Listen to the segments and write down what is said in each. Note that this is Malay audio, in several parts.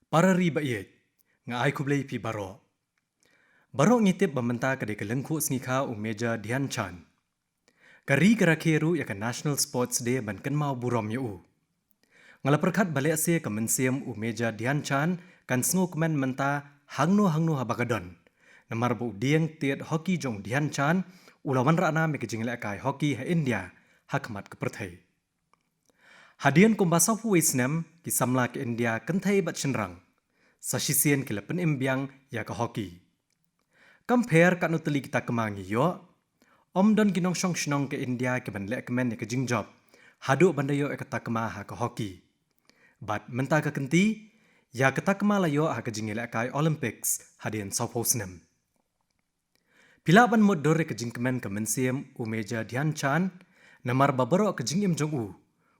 Para riba iet, nga ay kublay pi baro. Baro ngitip bamenta kada kelengku sngika u meja Dhyan Chand. Kari kerakheru ya ka National Sports Day ban kan mau burom ya u. Ngala perkat balik se ka mensiam u meja Dhyan Chand kan sngu kemen menta hangno habagadon. Namar bu dieng tiet hoki jong Dhyan Chand ulawan rana me kejingle kai hoki ha India hakmat ke perthai. Hadian kumbasa fu Isnam ki samla ke India kenthai bat chenrang. Sasisian ke lepen imbiang ya ka hoki. Compare kat nuteli kita kemangi yo. Om don kinong shong shnong ke India ke ban lek kemen ke jingjob. Hadu bandayo ke takma ha ke hoki. Bat menta ke kenti ya ke takma layo ha ke jingile kai Olympics hadian Southosnem. Pila ban mod dore ke jingkemen ke mensiam u meja Dhyan Chand namar babaro ke jingim jong u.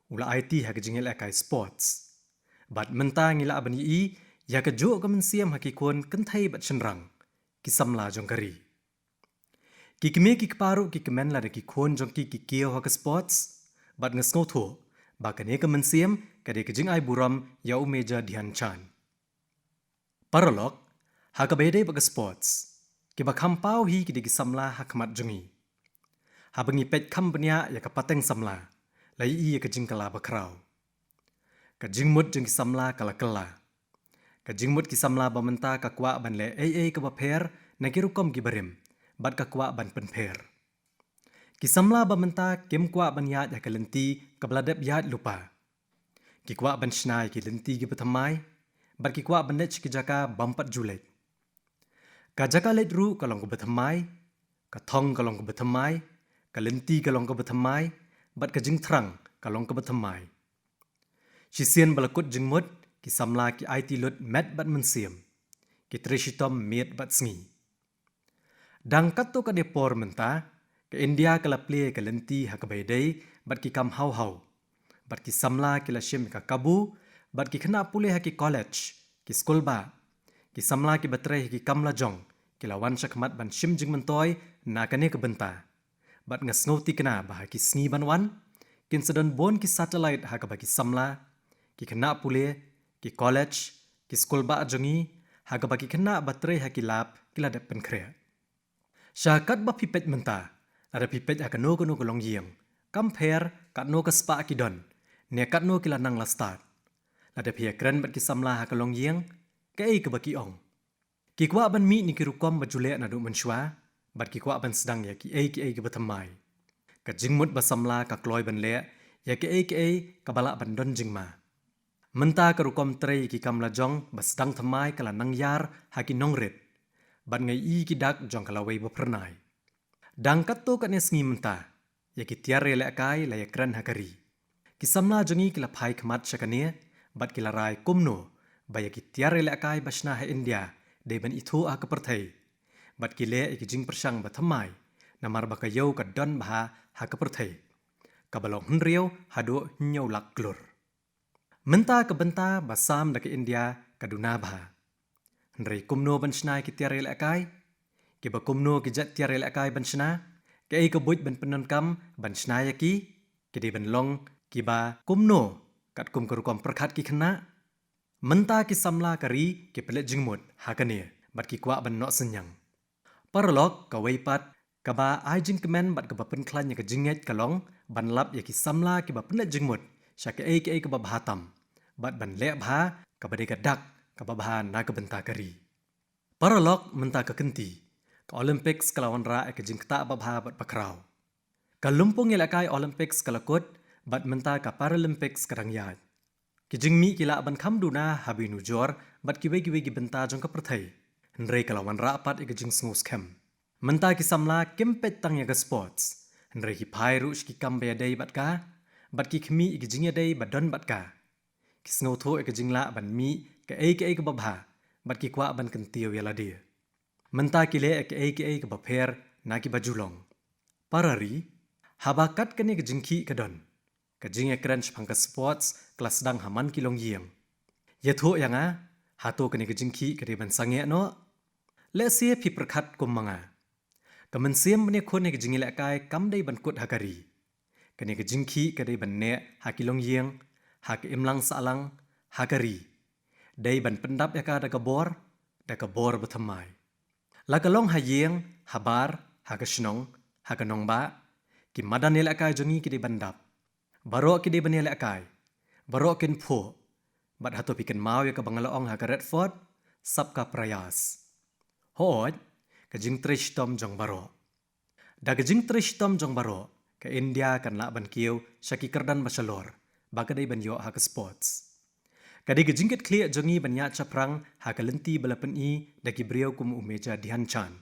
Ula IT ha ke jingile kai sports. Bat menta ngila ban yi ya ke jo ke mensiam ha ki kon kenthai bat chenrang. Ki samla jong kari. Ki kime ki keparu ki kemen la de ki kon jong ki kio ha ke sports. Bat ngesngau tho. Ba kene ke mensiam ka de ke jing ai buram ya u meja Dhyan Chand. Paralog ha ke bede ba ke sports. Ki ba kampau hi ki de ki samla ha kemat jongi. Ha bengi pet kambnya ya ke pateng samla. Lai i ya ke jing kala ba krau. Ka jing mut jong ki samla kala kala. Ka jingmut ki samla bamenta ka kwa ban le ke baper na kirukom ki barim bat ka kwa ban penper. Ki samla bamenta kem kwa ban yat ya kalenti ka bladep yat lupa. Ki kwa ban shnai ki lenti ki batamai bat ki kwa ban lech ki jaka bampat julek. Ka jaka let ru kalong ko batamai ka thong kalong ko batamai ka lenti kalong ko batamai bat ka jing thrang kalong ko batamai. Shisien balakut jingmut ki samla ki IT lut met bat mensiam. Ki trishitom miet bat sngi. Dang kato ka depor menta, ke India ka la play ka lenti ha ka baydai, bat ki kam hau. Bat ki samla ki la shim ka kabu, bat ki kena pulih ha ki college, ki skul ba. Ki samla ki batray ki kam la jong, ki la wan shakmat ban shim jing mentoy na kane ka benta. Bat ngasngoti kena bah ki sngi ban wan, kin sedon bon ki satellite ha ka ba ki samla, ki kena pulih ki college, ki skul ba jongi, haga bagi kena bateri haki lap kila depen krea. Syakat ba pipet menta, ada pipet haka no kono kolong yiem. Compare kat no ka spa ki don, ne kat no kila nang la start. Lada pia keren bat ki samla haka long yiem, ke ei ke baki ong. Ki kwa ban mi ni ki rukom bajule na do menshwa, bat ki kwa ban sedang ya ki ei ke batamai. Ka jingmut ba samla ka kloy ban le, ya ki ei ka balak ban don jingma. Menta ka rukom trei ki kam la jong bas dang thamai kala nang yar haki nongret. Bat ngai i ki dak jong kala wei bapernai. Dang kato ka nesngi menta. Ya ki tiare le akai la ya kran hakari. Ki samla jongi kila phai khamat shakane bat kila rai kumno ba ya ki tiare le akai basna ha India de ban ithu a ka perthai. Bat ki le ki jing persang ba thamai namar ba ka yau ka don ba ha ka perthai. Ka balong hnriau hado nyau lak glur. Menta ke benta basam da ke India kaduna bah. Hendrai kumno ban shnai ki tiare le akai. Ki ba kumno ki jat tiare le akai ban shna. Ki ai ka buit ban penon kam ban shnai ki. Ki di ban long ki ba kumno kat kum kerukom perkhat ki kena. Menta ki samla kari ki pelet jingmut hakane bat ki kwa ban nok senyang. Paralog ka weipat ka ba ai jing kemen bat ka ba pen klan ya ka jinget kalong ban lap ya ki samla ki ba pelet jingmut. Syake ei ka ba bhatam. Bat ban lek bha ka ba deka dak ka ba bha na ka benta kari. Paralog menta ka kenti. Ka Olympics kalawan ra ka jing kta ba bha bat pakrau. Ka lumpung ilakai Olympics kalakut bat menta ka Paralympics kadang yad. Ki jing mi kila ban kham duna habi nujor bat ki wegi benta jong ka perthai. Hendrai kalawan ra pat ka jing sngus kem. Menta ki samla kempet tang ya ka sports. Hendrai ki phai rush ki kam be dai bat ka. Bat ki khmi ki jing ya dai bat don bat ka. Ki snau tho ke jingla ban mi ke ei ke babha bat ki kwa ban kentio ya ladia. Menta ki le ke ei ke bapher na ki bajulong. Parari habakat ke ni ke jingki ke don. Ke jing ekran pangka sports kelas dang haman kilong yiem. Ya tho yang hato ke ni ke jingki ke di ban sange no. Le sia pi perkhat kum manga. Ke mensiam ne khon ne ke jingile kai kam dai ban kut hakari. Ke ni ke jingki ke di ban ne hakilong yeng hak imlang salang hakari. day ban pendap yaka da kabor bethamai. Lakalong hayeng, habar, hakashnong, hakanong ba, ki madan nila akai jongi ki di bandap. Barok ki di banila akai, barok kin po, bat hato pikan mau yaka bangalaong haka Redford, sabka prayas. Hooj, kajing trish tom jong barok. Da kajing trish tom jong barok, ke India kan lak ban kieu syaki kerdan basalor, bagay ban yo haka sports. Kadi kajingket kliak jongi banyak caprang haka lenti balapan i daki beliau kum umeja Dhyan Chand.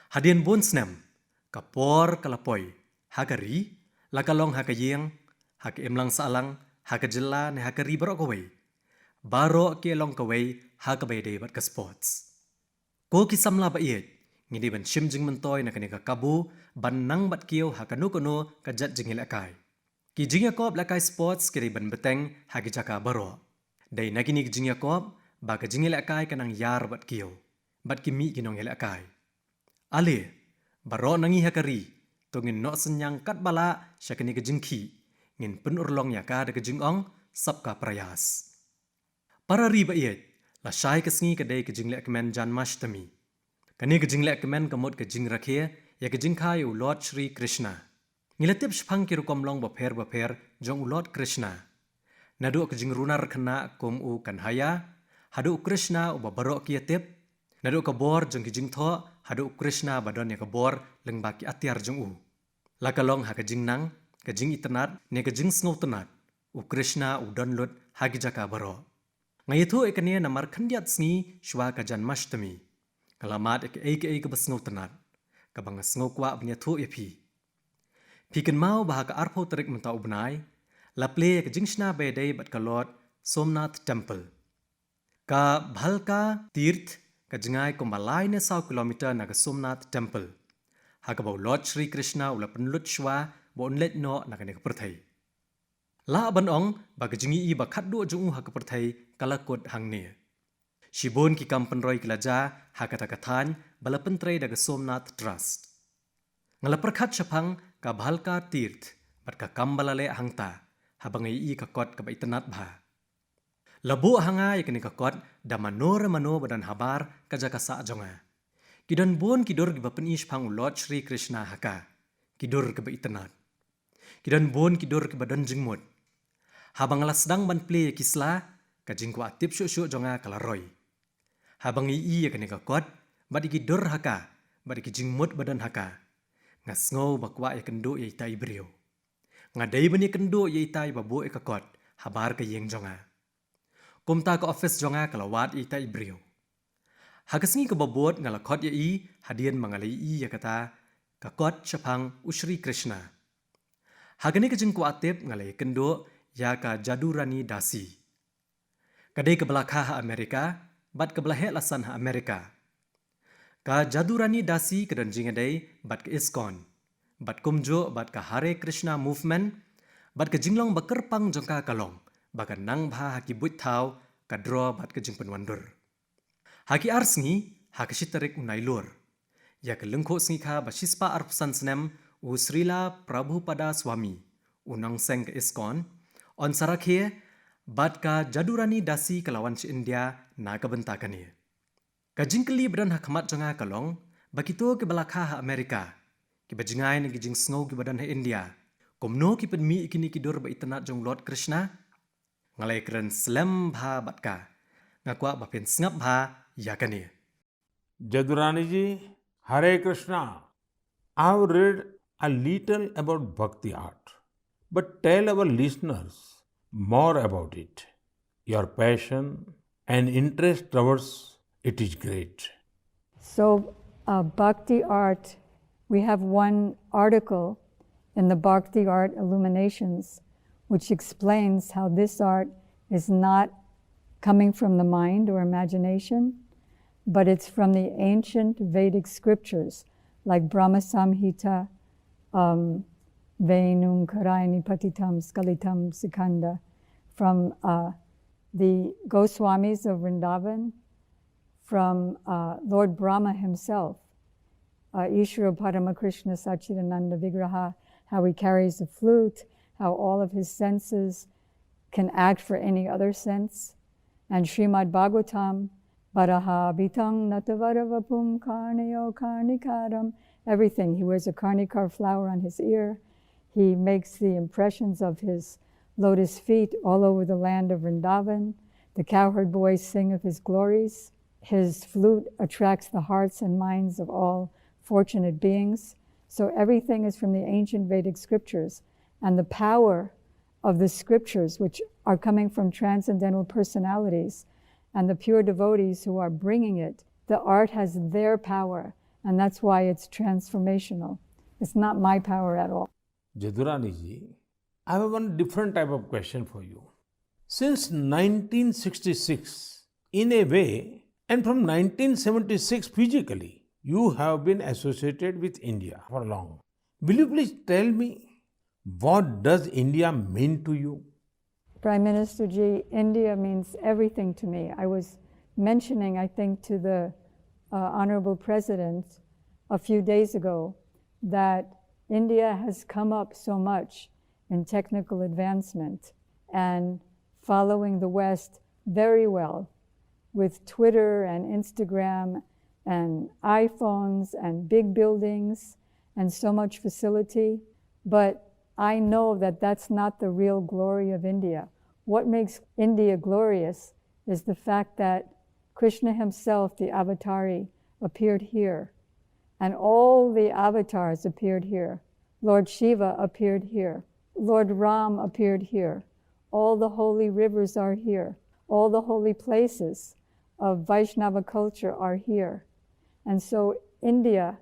Hadian bon snem, kapor kalapoi, haka ri, lakalong haka yeng, haka imlang saalang, haka jela ne haka ri barok kawai. Barok ke long kawai haka bayday bat ka sports. Ko kisamla ba iet, ngidi ban shim jing mentoy na kanika kabu, ban nang bat kieu haka nukono kajat jingil akai. Ki jing Yakob lakai sports kiri ban beteng haki jaka barok. Day nagini kijing Yakob, baka jingil akai kanang yar bat kiyo, bat kimi ginong yel akai. Ale, baro nangi hakari, tungin no senyang kat bala syakani kijing ki, ngin penurlong yaka da kijing ong, sabka prayas. Para riba iet, la syai kesngi kadai kijing lekmen Janmashtami. Kani kijing lekmen kamut kijing rakhe, ya kijing kayu Lord Shri Krishna. Ngilatip shpang kirukom long baper jong Lord Krishna. Nadu kejing runar kena kum u kanhaya, hadu Krishna u babarok kiatip, nadu kabor jeng kejing tho, hadu Krishna badon ya kabor leng baki atiar jeng u. Lakalong ha kejing nang, kejing itenat, ne kejing sngau tenat, u Krishna u donlut hagi jaka barok. Ngayitu ikania namar kandiat sngi shwa ka Janmashtami. Kalamat eke basngau tenat, kabang sngau kwa bnyatu epi. Pikan mau bahaka arpo terik menta ubnai, la play ke jingshna bedai bat kalot Somnath Temple. Ka bhalka tirth ka jingai ko malai ne 100 kilometer na ka Somnath Temple. Ha ka Lord Shri Krishna ula penlut shwa bo onlet no na ka ne ka perthai. La ban ong ba ka jingi I ba khat do jung ha ka perthai kalakot hang ne. Shibon ki kampan roi kilaja ha ka takathan bala pentrei da ka Somnath Trust. Ngala perkhat syapang ka bhalka tirth bat ka kambalale hangta. Habang I kakot ka baitanat bha. Labu hanga yakni kakot da manor badan habar ka jaka sa jonga. Kidan bon kidur ki bapen ish phang Lord Shri Krishna haka. Kidur ka baitanat. Kidan bon kidur ki badan jingmut. Habang lasdang ban play kisla ka jingkwa tip syu jonga kalaroy. Habang I yakni kakot bad kidur haka, bad ki jingmut badan haka. Ngasngau bakwa yakendo yai tai brio. Ngadai bani kendo yaitai babu ekakot habar ke yeng jonga. Kumta ke office jonga kalawat yaitai brio. Hakasngi ke babot ngalakot yai hadian mangalai I yakata kakot syapang Ushri Krishna. Hagani kejeng kuatip ngalai kendo yaka Jadurani Dasi. Kadai ke belakah Amerika, bat ke belah lasan Amerika. Ka Jadurani Dasi kedan jingadai bat ke ISKCON. Bat kumjo bat ka Hare Krishna movement, bat ka jinglong bakerpang jongka kalong, baka nang bha haki buit thau, ka draw bat ka jing penwandur. Haki arsngi, haki shitarik unailur. Ya ka lengko sngi ka bashispa arpusan senem, u Srila Prabhupada Swami, unang seng ka ISKCON, on sarakhe, bat ka Jadurani Dasi kalawan si India na kabentakannya. Ka jingkeli badan hakamat jonga kalong, bakito ke belakah Amerika, ki bajingai na gijing sngau ki badan ha India. Komno ki penmi ikini kidur ba itanat jong Lord Krishna. Ngalai keren slam bha batka. Ngakwa bapen sngap bha yakani. Jadurani ji, Hare Krishna. I have read a little about bhakti art, but tell our listeners more about it. Your passion and interest towards it is great. So, bhakti art, we have one article in the Bhakti Art Illuminations which explains how this art is not coming from the mind or imagination, but it's from the ancient Vedic scriptures like Brahma Samhita, Venum Karayani Patitam Skalitam Sikanda, from the Goswamis of Vrindavan, from Lord Brahma himself, Ishvara Paramakrishna Sachidananda Vigraha, how he carries a flute, how all of his senses can act for any other sense. and Srimad Bhagavatam, Baraha Bitang Natavaravapum Karneo Karnikaram, everything. He wears a karnikar flower on his ear. He makes the impressions of his lotus feet all over the land of Vrindavan. The cowherd boys sing of his glories. His flute attracts the hearts and minds of all fortunate beings. So everything is from the ancient Vedic scriptures. And the power of the scriptures, which are coming from transcendental personalities, and the pure devotees who are bringing it, the art has their power, and that's why it's transformational. It's not my power at all. Jadurani ji, I have one different type of question for you. Since 1966, in a way, and from 1976 physically, you have been associated with India for long. Will you please tell me, what does India mean to you? Prime Minister Ji, India means everything to me. I was mentioning, I think, to the Honorable President a few days ago that India has come up so much in technical advancement and following the West very well with Twitter and Instagram and iPhones and big buildings and so much facility. But I know that that's not the real glory of India. What makes India glorious is the fact that Krishna himself, the Avatari, appeared here. And all the avatars appeared here. Lord Shiva appeared here. Lord Ram appeared here. All the holy rivers are here. All the holy places of Vaishnava culture are here. And so India,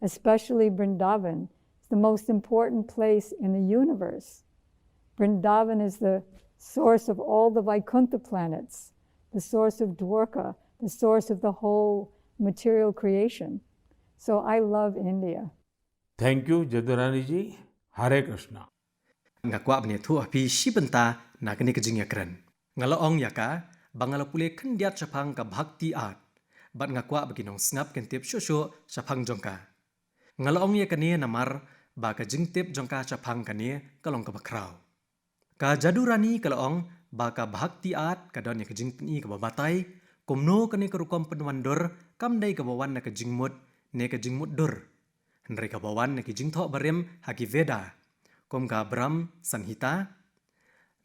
especially Vrindavan, is the most important place in the universe. Vrindavan is the source of all the Vaikuntha planets, the source of Dwarka, the source of the whole material creation. So I love India. Thank you, Jadurani ji. Hare Krishna. Ngakwa bne thu api shibenta nagani kajing yakran. Ngalaong yaka bangala pule kendiat sapang ka bhakti art. Bat ngakwa baginong snap kentip shosho sapang jongka. Ngalaong yakani namar ba ka jingtip jongka sapang kani kalong ka bakraw. Ka Jadurani kalaong ba ka bhakti art kadon ya kajing pni ka babatay kumno kani karukom penwandor kamdai ka bawan na kajingmut ne kajingmut dur. Hendrai ka bawan na kijing thok barim haki Veda. Kum ka Brahm Sanhita,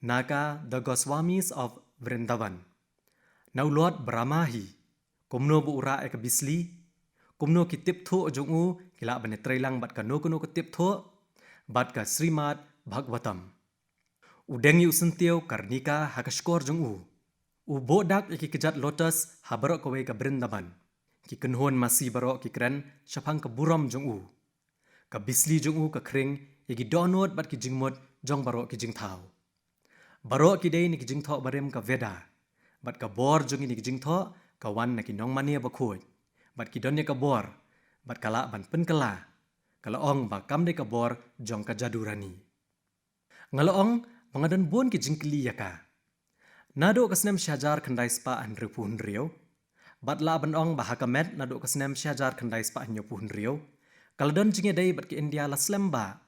Naka the Goswamis of Vrindavan. Now Lord Brahmahi, kumno bu ura ek bisli, kumno ki tip tho jongu kila bane trailang bat ka no kuno ka tip tho, bat ka Srimad Bhagavatam. Udeng yu sentiau karnika hakashkor jongu. U bodak iki kejat lotus habarok kawe ka Vrindavan. Ki kenhon masih barok ki kren syapang ka buram jongu. Ka bisli jongu ka kring yagi donot bat ki jingmot jong barok ki jingthau. Barok ki day ni ki jingtho barem ka Veda. Bat ka bor jong ni ki jingtho ka wan na ki nong mania bakhoj. Bat ki donnya ka bor. Bat kala ban pen kala. Kala ong ba kam de ka bor jong ka Jadurani. Ngalaong pangadon bon ki jingkli yaka. Nado kasnem syajar kandai spa an repuhun riau. Bat la ban ong bahakamet nado kasnem syajar kandai spa an nyopuhun riau. Kaladon jinge day bat ki India la slemba.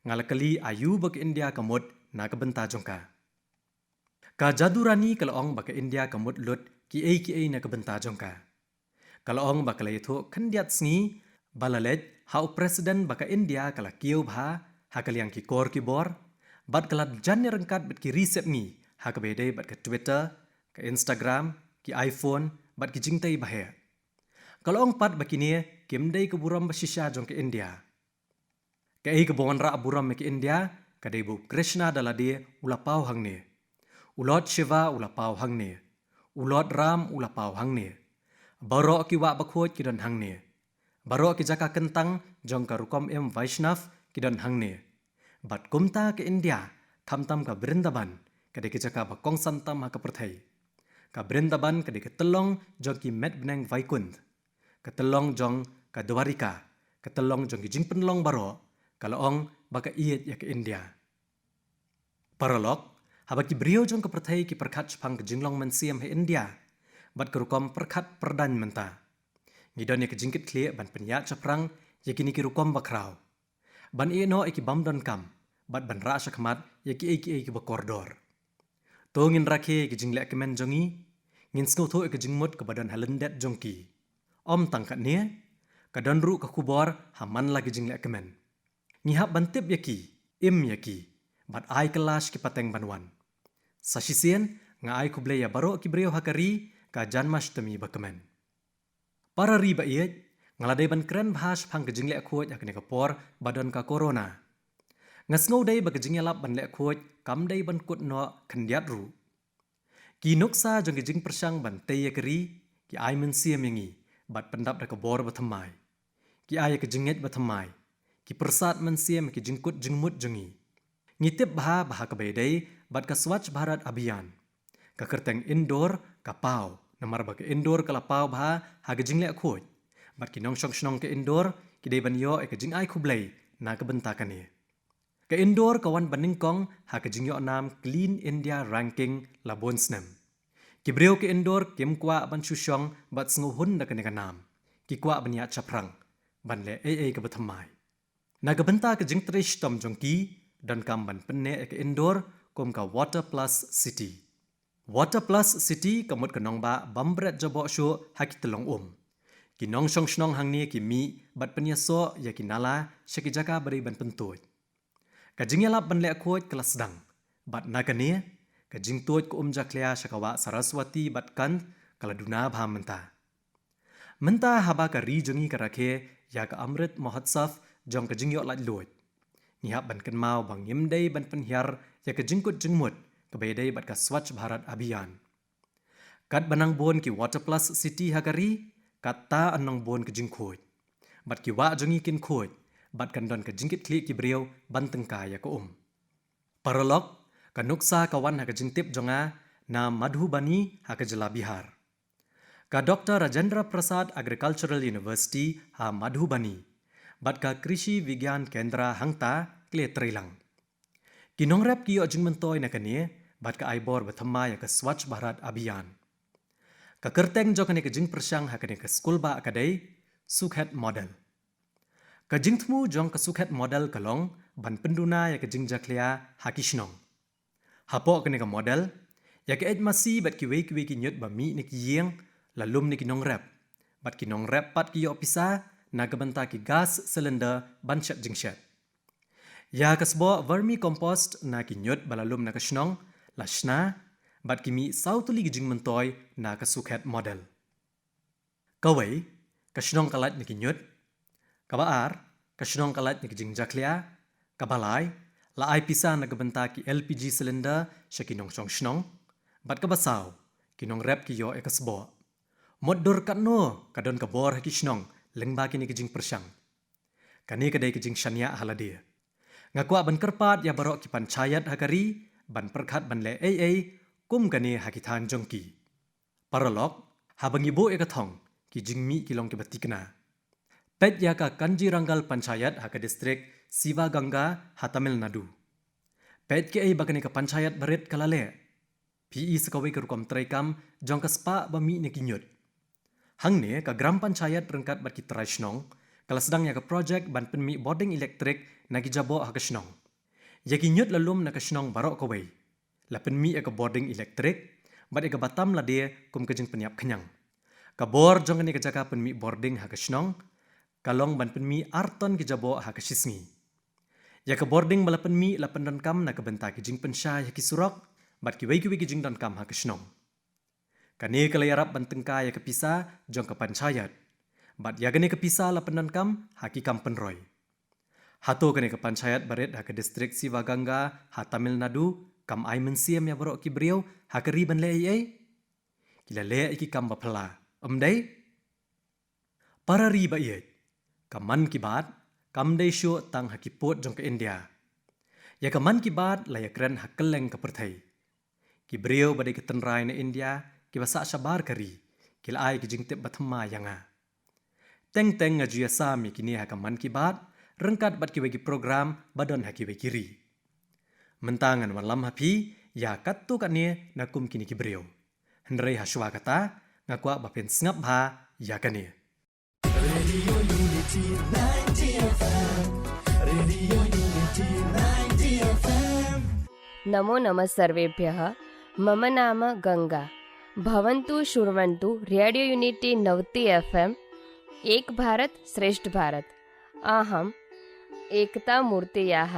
Ngalakali ayu bak India kamut na kabenta jongka. Ka Jadurani kalaong baka India kamut lut ki ai na kabenta jongka. Kalaong baka layto kandiat sngi balalet hau presiden baka India kala kiau bha hakaliang ki kor ki bor bat kala janne rengkat bat ki resep ngi hakabede bat ka Twitter ka Instagram ki iPhone bat ki jingtai bahe. Kalaong pat bakini kimdai ke buram basisya jong ke India. Kai ke bongan ra buram ke India kadai bu Krishna daladi ulapau hangne. Ulot Shiva ulapau hangne. Ulot Ram ulapau hangne. Barok ki wa bakhoj ki don hangne. Barok ki jaka kentang jong ka rukom Vaishnav ki don hangne. Bat kumta ke India tam ka Vrindavan kadai ki jaka bakong santam ha ka perthai. Ka Vrindavan kadai ke telong jong ki met benang Vaikunt. Ketelong jong ka Dwarika, ketelong jong ki jingpen long baro, kalaong baka iet ya ke India. Paralog, habaki brio jong ke perthai ki perkat sepang ke jinglong mensiam he India, bat kerukom perkat perdan menta. Ngidon ya ke jingkit kli ban penyat ceprang ya kini ki rukom bakraw. Ban ieno iki bamdon kam, bat ban ra syakmat ya ki bakordor. Tongin rakhe ki jinglek kemen jongi, ngin snow tho ke jingmut ke badan halendet jongki om tangkat ne ka don ru ka kubor haman lagi jing le kemen ngihap bantip yaki im yaki bat ai kelash ki pateng banwan sasisien nga ai kuble ya baro ki breu hakari ka janmashtami bakemen para riba iet ngalade ban kren bhash phang ke jing le khoj akne ka por badan ka corona ngasngau dei ba ke jing lap ban le khoj kam dei ban kut no khandiat ru ki noksa jong ke jing persang ban te yakari ki ai men siam yangi bat pendap da ka bor bathamai ki ai ke jinget bathamai ki persat men siam ki jingkut jingmut jengi ngitip bha ka bedai bat ka swachh bharat abhiyan ka kerteng indoor ka pau namar ba ke indoor ka la pau bha ha ke jingle khoj bat ki nong shong shnong ke indoor ki dei ban yo ke jing ai khublei na ka benta kane ke indoor ka wan baning kong ha ke jing yo nam clean india ranking la bonsnem ki breu ke indoor kim kwa ban chu shong bat sngu hun da kane ka nam ki kwa ban ya chaprang ban le ai ka bathamai na ka benta ke jing trish tom jongki dan kam ban penne ke indoor kom ka water plus city water plus city kamut ka nong ba bambret jabo sho hakitlong ki nong shong shnong hang ni ki mi bat penya so ya ki nala shaki jaka bari ban pentoy ka jingyala ban le khoj kelas dang bat nagane ka jingtoj ko jaklia shakawa saraswati bat kan kala duna bha menta haba ka ri jongi ka rakhe ya ka amrit mahotsav jong ka jingyo lat loj ni hab ban kan mau bang yim dei ban penhyar ya ka jingkut jingmut ka be dei bat ka swachh bharat abhiyan kat banang bon ki water plus city hagari kata anong bon ka jingkhoj bat ki wa jongi kin khoj bat kan don ka jingkit kli ki breu ban tengka ya ka paralok ka nuksa kawan ha ka jingtip jonga na madhubani ha ka jala bihar ka Dr. Rajendra Prasad Agricultural University ha Madhubani bat ka Krishi Vigyan Kendra hangta kle trilang kinong rap ki ojing mentoy na kane bat ka aibor bathamma ya ka swachh bharat abhiyan ka kerteng jo kane ka jing persang ha kane ka school ba akadai sukhet model ka jingthmu jong ka sukhet model kalong ban penduna ya ka jing jaklia hakishnong hapo kane ka model ya ka edmasi bat ki wei ki nyut ba mi ni ki yeng lalum ni ki nong rap bat ki nong rap pat ki yo pisa na ka banta ki gas cylinder ban chat jingshat ya kasbo vermi compost na ki nyut balalum na ka shnong la shna bat ki mi sautuli gi jing mentoy na ka sukhet model kawai ka shnong kalat ni ki nyut ka baar ka shnong kalat ni ki jing jaklia ka balai la ai pisa na ka banta ki LPG cylinder shakinong chong shnong bat ka basaw kinong rap ki yo e kasbo moddor katno kadon ka bor ki shnong lengba ki ni ki jing persang kani kadai ki jing shania haladia ngakwa ban kerpat ya barok ki panchayat hakari ban perkhat ban le ai kum kani hakithan jongki paralok habangi bo ekathong ki jingmi kilong ki batikna pet ya ka kanji rangal panchayat haka district siva ganga ha Tamil Nadu pet ke ai bagani ka panchayat baret kalale pi sakawi ka rukom traikam jong ka spa ba mi ne kinyut hangne ka gram panchayat rengkat bat ki traishnong kala sedang ya ka project ban penmi boarding electric nagi jabo ha kashnong ya kinyut lalum na kashnong barok kawai la penmi ya ka boarding electric bat ya ka batam la dia kum ka jing penyap khanyang ka bor jong ni ka jaka penmi boarding ha kashnong kalong ban penmi arton ki jabo ha kashisngi ya ka boarding bala penmi la pendan kam na ka benta ki jing pensha ya ki surok bat ki wei ki jing dan kam ha kashnong kani kala yarap bantengka ya kepisa jong ka panchayat bat ya gane kepisa la pendan kam ha ki kam penroy hato kane ka panchayat baret ha ka district Sivaganga ha Tamil Nadu kam ai mensiam ya borok ki breu ha ka riban le ai kila le ki kam ba phla amdai para riba ye kaman ki bat kam dei sho tang ha ki pot jong ka India ya kaman ki bat la ya kren ha keleng ka perthai ki breu badai ka tenrai na India ki basa shabar kari kila ai ki jingtip bathma yanga teng ngajia sami kini ha kaman ki bat rengkat bat ki wegi program badon ha ki wegi ri mentangan walam hapi ya kattu kane nakum kini ki breu hendrei ha shwa kata ngakwa bapen sngap ha ya kane Radio Unity 90 FM Radio Unity 90 FM नमो नमः सर्वेभ्यः मम नाम गंगा भवन्तु शृण्वन्तु radio unity 90 FM एक भारत श्रेष्ठ भारत। अहम् एकता मूर्तयाः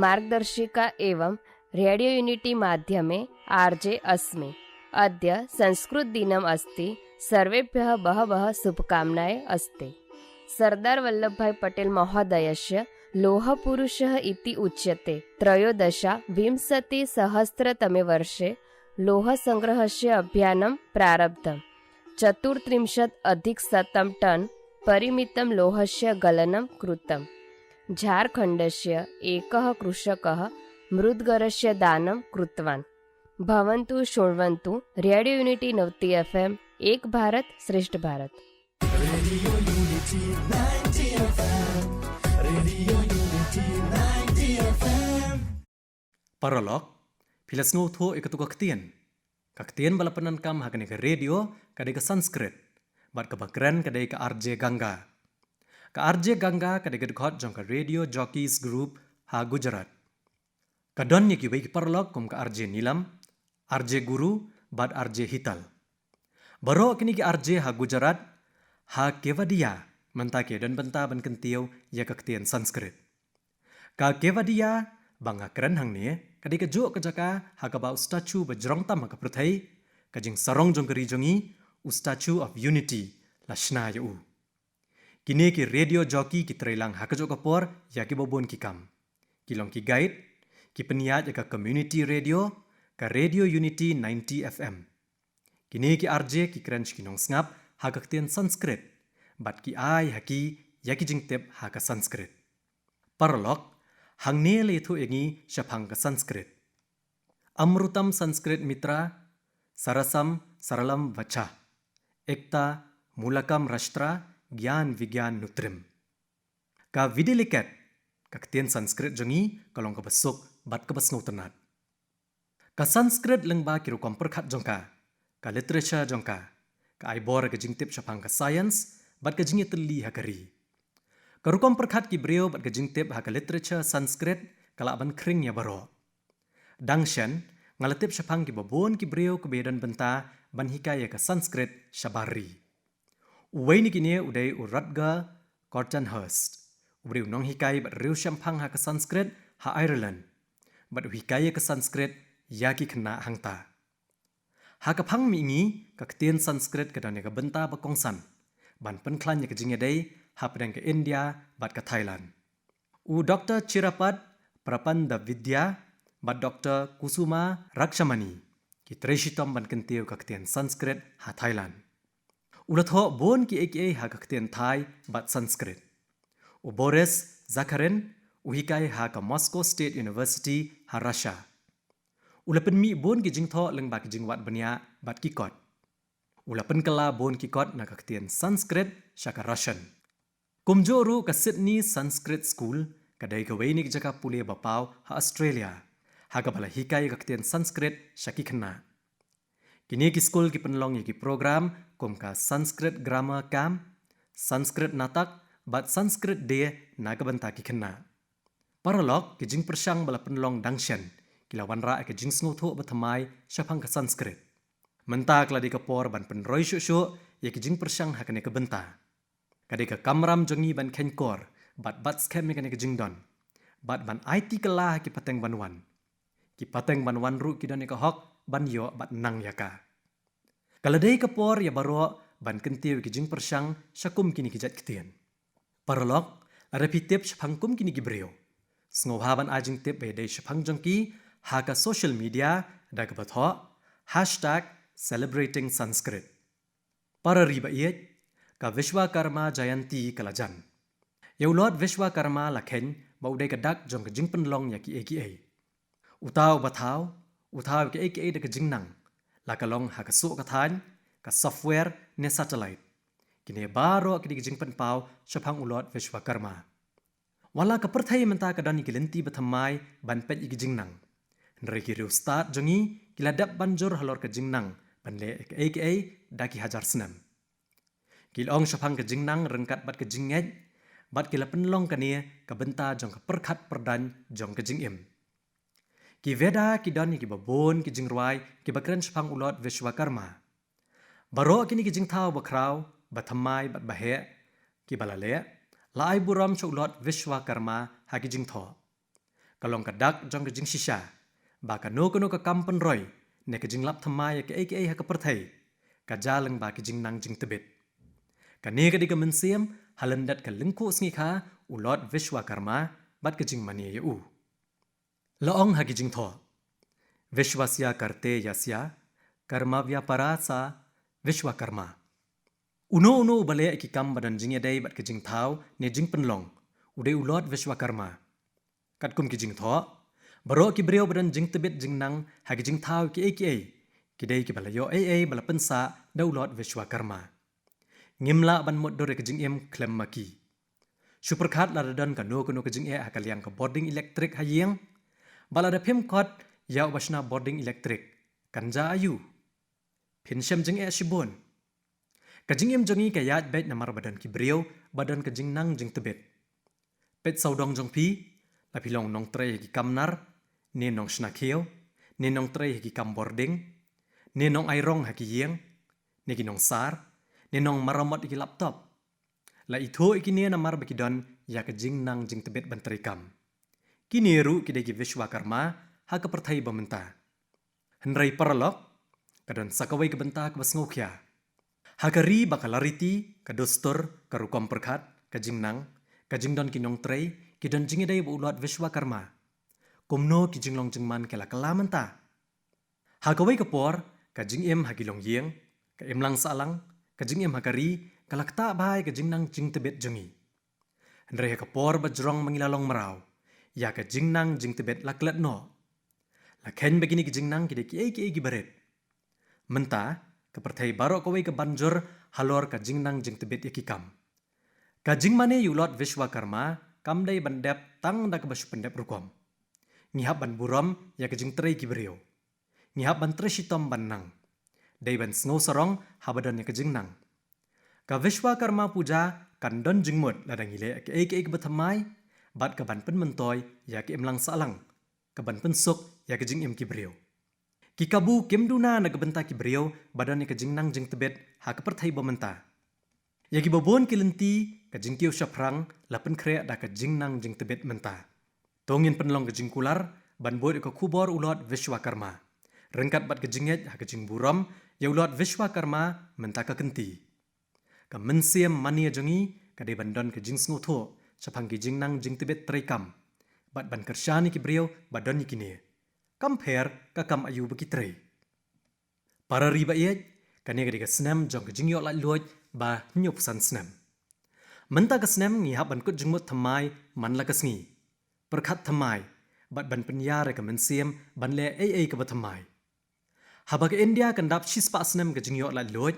मार्गदर्शिका एवं रेडियो यूनिटी माध्यमे आर्जे अस्मि। अद्य संस्कृतदिनम् अस्ति। सर्वेभ्यः बहवः शुभकामनाः अस्ति। सरदार वल्लभभाई पटेल महोदयस्य लोहपुरुषः इति उच्यते। 13विंशतिसहस्रतमे वर्षे लोहसङ्ग्रहस्य अभियानं प्रारब्धम्। 34 टन् परिमितं लोहस्य गलनं कृतम्। झारखण्डस्य एकः कृषकः मृद्गरस्य दानं कृतवान्। भवन्तु शृण्वन्तु रेडियो यूनिटी 90 FM एक भारत श्रेष्ठ Bharat. Paralog, pilas ngotho ikatu kaktian balapanan kam hakane ke radio kadai ke Sanskrit, bat ke bakran kadai ke RJ Ganga. Ke RJ Ganga kadai ke dekat jong ke Radio Jockeys Group ha Gujarat. Kadon ye ki baik paralog kum ke RJ Nilam, RJ Guru, bat RJ Hital. Baro kini ke RJ ha Gujarat ha Kevadia mentake dan benta ban kentiau ya kaktian Sanskrit. Ka Kevadia banga keren hang ni kadai ke jo ke jaka ha ka ba statue bajrong tam ka pruthai ka jing sarong jong keri jongi statue of unity lashna ya u. Kini ki radio jockey ki trelang ha ka jo ka por ya ki bobon ki kam. Kilong ki guide ki peniat ya ka community radio ka radio unity 90 FM. Kini ki RJ ki keren kinong ngap ha ka kaktian Sanskrit bat ki ai haki ya ki jing tep ha ka Sanskrit. Paralog hang ne le thu engi shapang ka Sanskrit. Amrutam Sanskrit Mitra Sarasam Saralam Vacha Ekta Mulakam Rashtra Gyan Vigyan Nutrim. Ka vidilikat kaktian Sanskrit jongi kalong ka besok bat ka basngo tenat. Ka Sanskrit lengba kiru komperkhat jongka ka literature jongka ka aibor ka jingtip shapang ka science bat ka jingi teli hakari. Karukom perkhat ki breo bat gajing tip ha ka literature Sanskrit kala ban kring ya baro. Dangshan ngalatip syapang ki babon ki breo ke bedan benta ban hikaya ka Sanskrit Shabari. Uway ni kini uday Rutger Cortenhurst. Ubreu nong hikaya bat riu syampang ha ka Sanskrit ha Ireland. Bat hikaya ka Sanskrit yaki kena hangta. Ha ka pang miingi ka ketien Sanskrit ka dan ka benta bakongsan. Ban penklan ya ka jingya day hapdang ke India bat ke Thailand. U Dr. Chirapat Prapanda Vidya bat Dr. Kusuma Rakshamani ki treshitom ban kentiu kaktian Sanskrit ha Thailand. Ulatho bon ki aka ha kaktian Thai bat Sanskrit. U Boris Zakharin uhikai ha ka Moscow State University ha Russia. Ulapen mi bon ki jingtho leng ba ki jingwat bania bat kikot. Ulapen kala bon kikot na kaktian Sanskrit shaka Russian. Kumjoru ka Sydney Sanskrit School kadai ka weinik jaka pule bapau ha Australia. Ha ka bala hikai kaktian Sanskrit shaki khna. Kini ki school ki penlong ki program kum ka Sanskrit Grammar Camp, Sanskrit Natak bat Sanskrit Day na ka banta ki khna. Paralog ki jing persang bala penlong dangshan kila wanra ka jing sngo bathamai shapang ka Sanskrit. Menta kla di ka por ban penroi shu ya ki jing persang ha ka ne ka benta. Kadai ka kamram jongi ban kenkor bat skem me ka jingdon bat ban IT kala ki pateng banwan ki pateng banwan ru ki don ka hok ban yo bat nang yaka kaladai ka por ya baro ban kentiu ki jing persang syakum kini ki jat ketien paralog repitip syapangkum kini ki breo sngoha ban ajing tip be dai syapang jongki ha ka social media da ka batho #celebratingsanskrit para riba iet ka Vishwakarma Jayanti kalajan. Yaulot Vishwakarma lakhen baudai ka dak jong ka jing penlong ya ki AKA. Utaw bathaw, utaw ka AKA da ka jing nang. Lakalong ha ka su ka than, ka software ne satellite. Kini baro ka di ka jing penpaw syapang ulot Vishwakarma. Wala ka perthai menta ka dani kilenti bathamai ban pet i ka jing nang. Nre ki riu start jongi kiladap banjur halor ka jing nang ban le ka AKA da ki hajar senam. Kilong syapang ke jingnang rengkat bat ke jingej, bat kila penlong kania ke benta jong ke perkat perdan jong ke jingim. ki veda ki don ki babon ki jingruai ki bakran chpang ulot Vishwakarma. Baro kini ki jingthau bakrau bathamai bat bahe ki balale lai buram cho ulot Vishwakarma ha ki jingtho. Kalong kadak jong ki jing shisha ba ka no ka kampan roy ne ki jinglap thamai ki ai ha ka perthai ka jalang ba ki jing nang jing tebet. Ka ne ka di ka mensiam halandat ka lengku sngi kha ulot Vishwakarma bat ka jing mani u. Laong ha ki jing tho. Vishwasya karte yasya karma vyaparasa Vishwakarma. Uno bale ki kam badan jing yadai bat ki jing thau ne jing penlong udai ulot Vishwakarma. Kat kum ki jing tho baro ki breu badan jing tebet jing nang ha ki jing thau ki ai ki dai ki balayo ai bala pensa da ulot Vishwakarma. Ngimla ban mod dore ke jing em klem maki. Superkhat la dan ka no ke jing ha ka liang ka boarding electric ha yeng. Bala da phem kot yaw basna boarding electric. Kanja ayu. Pinshem jing shibon. Ka jing em jongi ka yat bet namar badan ki breu badan ka jing nang jing tebet. Pet saudong jong pi la pilong nong tre ki kamnar ne nong snakhieu ne nong tre ki kam boarding ne nong airong ha ki yeng ne ki nong sar ne nong maramot ki laptop la itho ki ne namar ba ki don ya ka jing nang jing tebet ban trikam kini ru ki de ki Vishwakarma ha ka perthai bamenta henrai paralok kadon sakawai ka benta ka basngokya ha ka ri bakalariti ka dostor ka rukom perkhat ka jing nang ka jing don ki nong tre ki don jing dai bu ulot Vishwakarma komno ki jing long jing man kala kalamenta ha ka wai ka por ka jing em ha ki long yeng ka em lang salang ka jing em ha ka ri kalakta bai ka jing nang jing tebet jongi henrai ka por bajrong mangilalong marau ya ka jing nang jing tebet laklet no la ken begini ki jing nang ki de ki ai baret menta ka perthai baro ka wai ka banjur halor ka jing nang jing tebet ki kam ka jing mane ulot Vishwakarma kam dai bandep tang da ka basu pendep rukom ngihap ban buram ya ka jing trei ki brio ngihap ban treshitom ban nang dai ban snow sarong habadan ya ka jing nang ka Vishwakarma puja kan don jingmut ladang ile ki ai bathamai bat ka ban pen mentoy ya ki emlang salang ka ban pen sok ya ka jing em ki brio ki kabu kemduna na gabenta ki brio badan ni ka jing nang jing tebet ha ka perthai bomenta ya ki babon ki lenti ka jing kiu shaprang lapen kre da ka jing nang jing tebet menta tongin penlong ka jing kular ban boy ka kubor ulot Vishwakarma rengkat bat ka jinget ha ka jing buram ya ulot Vishwakarma menta ka kenti ka mensiam mania jongi ka de bandon ka jing snotho chapang ki jing nang jing tebet trekam bat ban kershani ki brio badon ni kini compare ka kam ayu baki tre para riba ye ka ne ka snam jong ka jing yo la loj ba nyup san snam menta ka snam ngi ha ban kut jingmut thamai man la ka sngi perkhat thamai bat ban penyar ka mensiam ban le ai ka bathamai haba ka India kan dap shispa snam ka jing yo la loj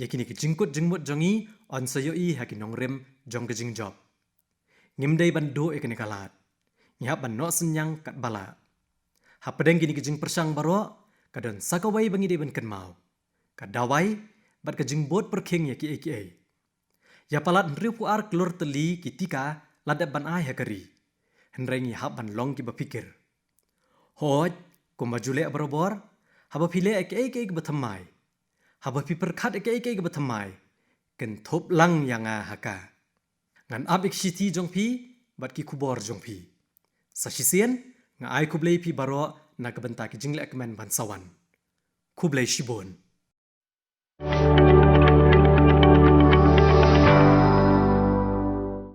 yakini ki jingkut jingmut jongi on sayo I ha ki nongrem jong ka jing job ngimdai ban do e kene kalat ngi ha ban no senyang kat bala ha pedeng kini ki jing persang baro kadon sakawai bangi de ban kan mau ka dawai bat ka jing bot perking ya ki ai ya palat nriu puar klor teli kitika ladap ban ai hakari henrengi hab ban long ki bapikir hoj ko majule barobor haba phile ek bathamai haba piper khat ek bathamai ken thop lang yanga haka ngan abik shiti jongpi bat ki kubor jongpi sashisien nga ai kublei pi baro na kabenta ki jingle ekmen ban sawan kublei shibon